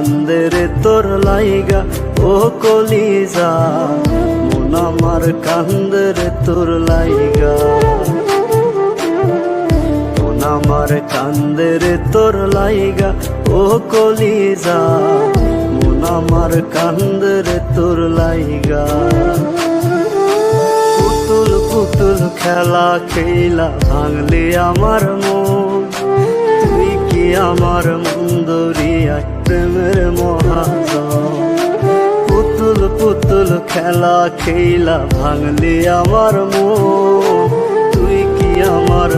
কান্দে রে তোর লাইগা ও কলিজা, মন আমার কান্দে রে তোর লাইগা, মন আমার কান্দে রে তোর লাইগা ও কলিজা, মন আমার কান্দে রে তোর লাইগা। পুতুল পুতুল খেলা খেলা ভাঙলি আমার মন, তুই কি আমার মন দরিয়ায় প্রেমের মহাজন। পুতুল পুতুল খেলা খেলা ভাঙলি আমার মন, তুই কি আমার